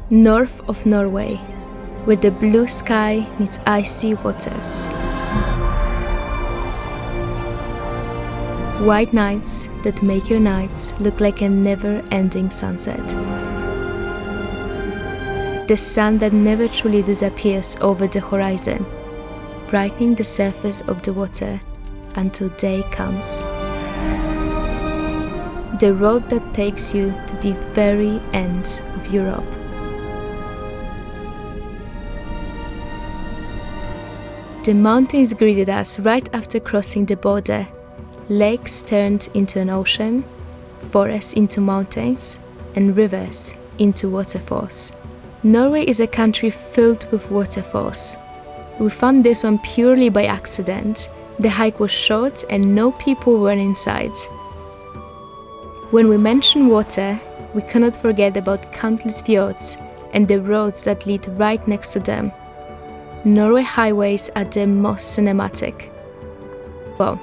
North of Norway, where the blue sky meets icy waters. White nights that make your nights look like a never-ending sunset. The sun that never truly disappears over the horizon, brightening the surface of the water until day comes. The road that takes you to the very end of Europe. The mountains greeted us right after crossing the border. Lakes turned into an ocean, forests into mountains, and rivers into waterfalls. Norway is a country filled with waterfalls. We found this one purely by accident. The hike was short and no people were inside. When we mention water, we cannot forget about countless fjords and the roads that lead right next to them. Norway highways are the most cinematic. Well,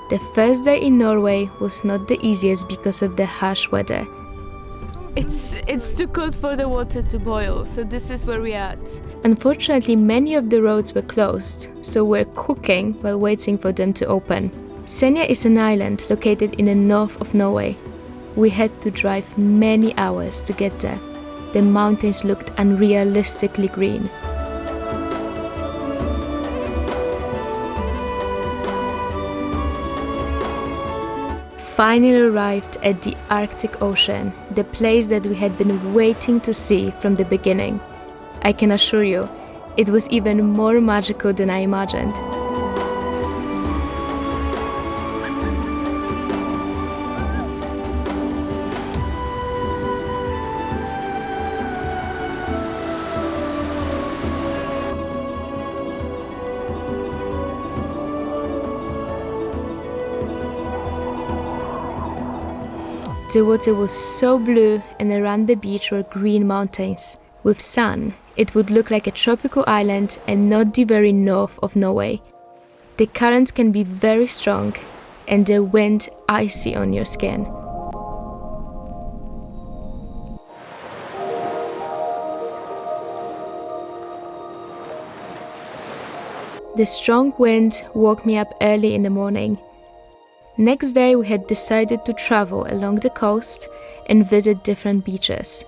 the first day in Norway was not the easiest because of the harsh weather. It's too cold for the water to boil, so this is where we are at. Unfortunately, many of the roads were closed, so we're cooking while waiting for them to open. Senja is an island located in the north of Norway. We had to drive many hours to get there. The mountains looked unrealistically green. Finally arrived at the Arctic Ocean, the place that we had been waiting to see from the beginning. I can assure you, it was even more magical than I imagined. The water was so blue and around the beach were green mountains. With sun, it would look like a tropical island and not the very north of Norway. The currents can be very strong and the wind icy on your skin. The strong wind woke me up early in the morning. Next day we had decided to travel along the coast and visit different beaches.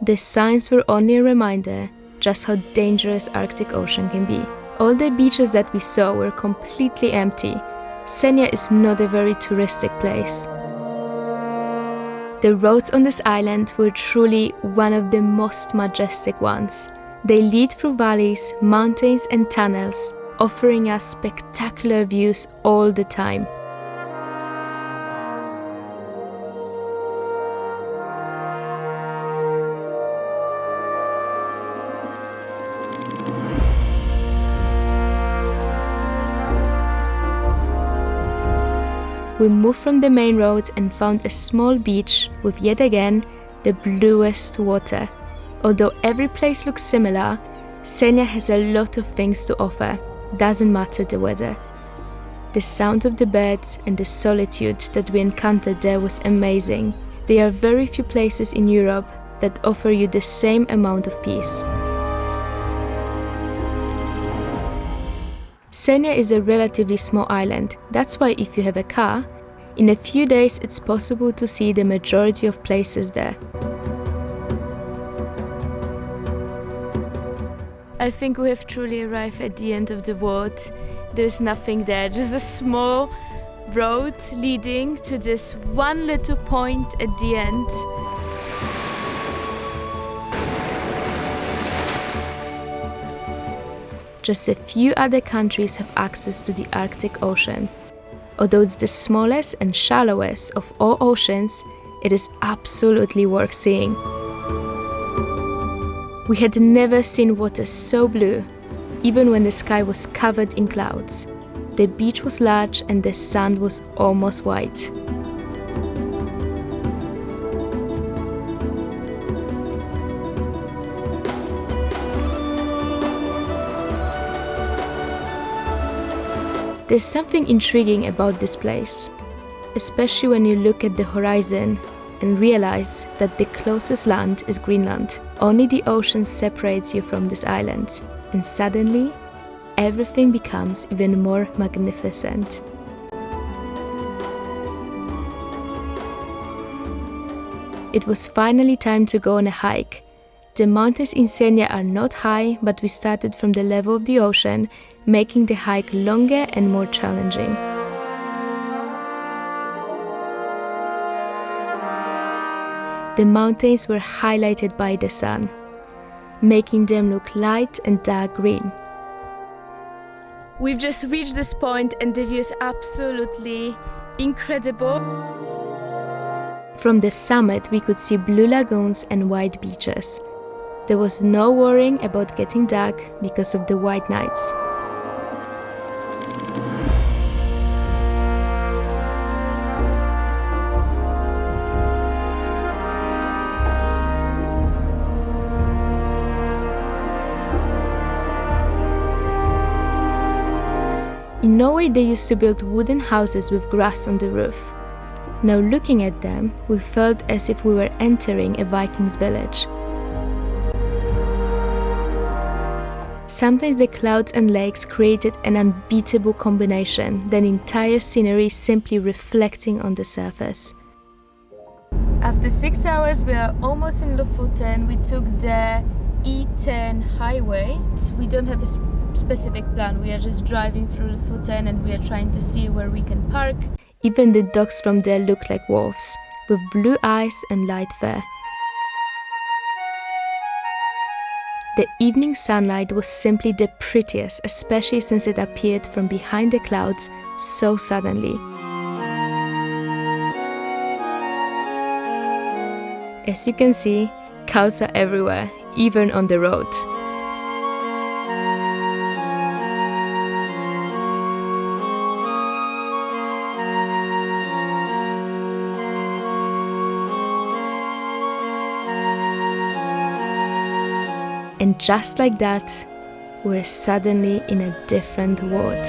The signs were only a reminder just how dangerous Arctic Ocean can be. All the beaches that we saw were completely empty. Senja is not a very touristic place. The roads on this island were truly one of the most majestic ones. They lead through valleys, mountains and tunnels, offering us spectacular views all the time. We moved from the main road and found a small beach with yet again the bluest water. Although every place looks similar, Senja has a lot of things to offer. Doesn't matter the weather. The sound of the birds and the solitude that we encountered there was amazing. There are very few places in Europe that offer you the same amount of peace. Senja is a relatively small island. That's why if you have a car, in a few days it's possible to see the majority of places there. I think we have truly arrived at the end of the world. There's nothing there, just a small road leading to this one little point at the end. Just a few other countries have access to the Arctic Ocean. Although it's the smallest and shallowest of all oceans, it is absolutely worth seeing. We had never seen water so blue, even when the sky was covered in clouds. The beach was large and the sand was almost white. There's something intriguing about this place, especially when you look at the horizon. and realize that the closest land is Greenland. Only the ocean separates you from this island, and suddenly, everything becomes even more magnificent. It was finally time to go on a hike. The mountains in Senja are not high, but we started from the level of the ocean, making the hike longer and more challenging. The mountains were highlighted by the sun, making them look light and dark green. We've just reached this point and the view is absolutely incredible. From the summit we could see blue lagoons and white beaches. There was no worrying about getting dark because of the white nights. In Norway they used to build wooden houses with grass on the roof. Now looking at them, we felt as if we were entering a Viking's village. Sometimes the clouds and lakes created an unbeatable combination, the entire scenery simply reflecting on the surface. After 6 hours we are almost in Lofoten. We took the E10 highway. We don't have a specific plan, we are just driving through Lofoten and we are trying to see where we can park. Even the dogs from there look like wolves, with blue eyes and light fur. The evening sunlight was simply the prettiest, especially since it appeared from behind the clouds so suddenly. As you can see, cows are everywhere, even on the road. And just like that, we're suddenly in a different world.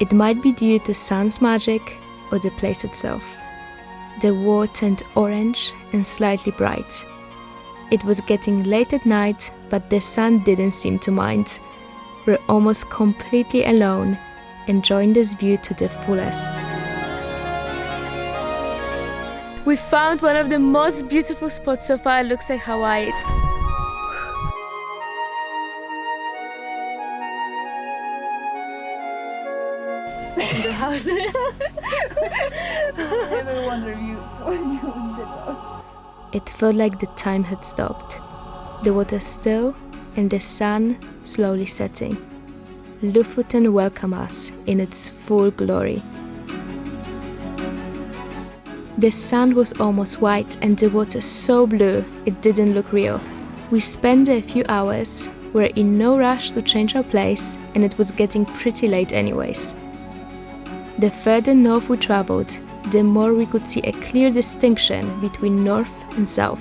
It might be due to sun's magic or the place itself. The world turned orange and slightly bright. It was getting late at night, but the sun didn't seem to mind. We're almost completely alone, enjoying this view to the fullest. We found one of the most beautiful spots so far. It looks like Hawaii. In the house. I ever wonder when you did that. It felt like the time had stopped. The water still and the sun slowly setting. Lofoten welcomed us in its full glory. The sand was almost white and the water so blue it didn't look real. We spent there a few hours, were in no rush to change our place, and it was getting pretty late anyways. The further north we traveled, the more we could see a clear distinction between north and south.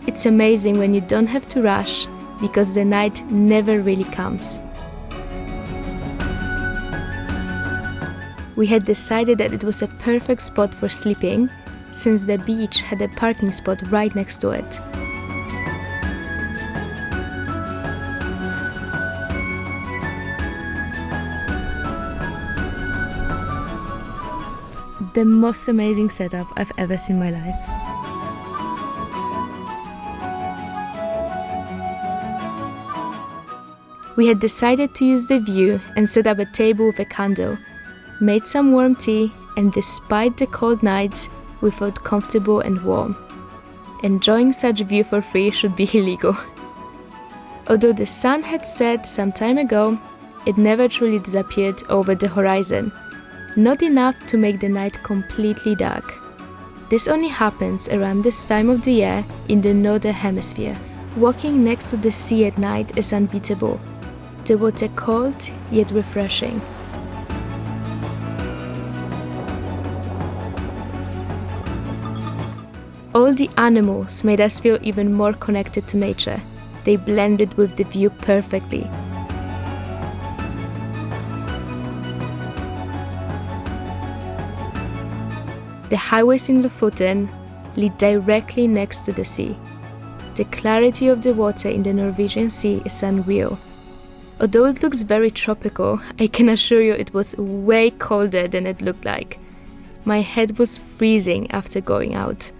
It's amazing when you don't have to rush, because the night never really comes. We had decided that it was a perfect spot for sleeping, since the beach had a parking spot right next to it. The most amazing setup I've ever seen in my life. We had decided to use the view and set up a table with a candle, made some warm tea, and despite the cold nights, we felt comfortable and warm. Enjoying such view for free should be illegal. Although the sun had set some time ago, it never truly disappeared over the horizon. Not enough to make the night completely dark. This only happens around this time of the year in the northern hemisphere. Walking next to the sea at night is unbeatable. The water cold yet refreshing. All the animals made us feel even more connected to nature. They blended with the view perfectly. The highways in Lofoten lead directly next to the sea. The clarity of the water in the Norwegian Sea is unreal. Although it looks very tropical, I can assure you it was way colder than it looked like. My head was freezing after going out.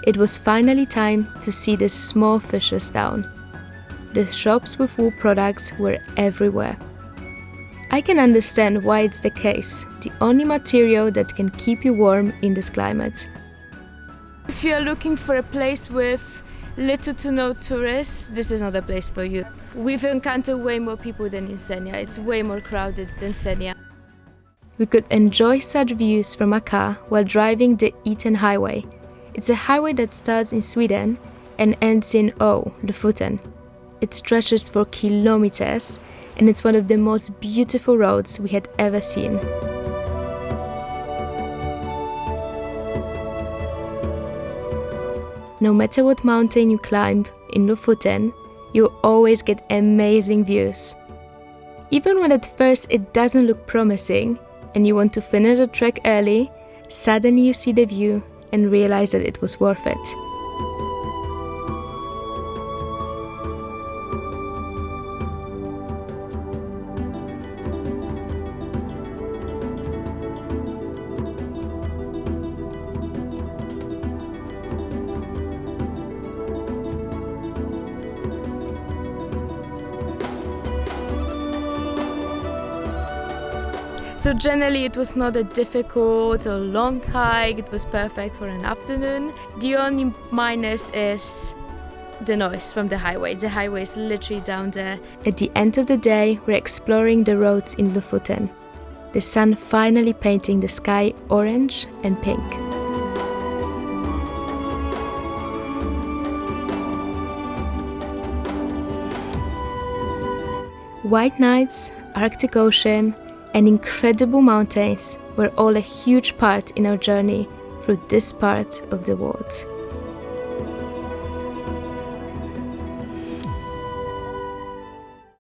It was finally time to see the small fishes down. The shops with wool products were everywhere. I can understand why it's the case, the only material that can keep you warm in this climate. If you are looking for a place with little to no tourists, this is not a place for you. We've encountered way more people than in Senja. It's way more crowded than Senja. We could enjoy such views from a car while driving the Eton Highway. It's a highway that starts in Sweden and ends in Lofoten. It stretches for kilometers, and it's one of the most beautiful roads we had ever seen. No matter what mountain you climb in Lofoten, you'll always get amazing views. Even when at first it doesn't look promising and you want to finish the trek early, suddenly you see the view and realize that it was worth it. So generally it was not a difficult or long hike, it was perfect for an afternoon. The only minus is the noise from the highway. The highway is literally down there. At the end of the day, we're exploring the roads in Lofoten. The sun finally painting the sky orange and pink. White nights, Arctic Ocean, and incredible mountains were all a huge part in our journey through this part of the world.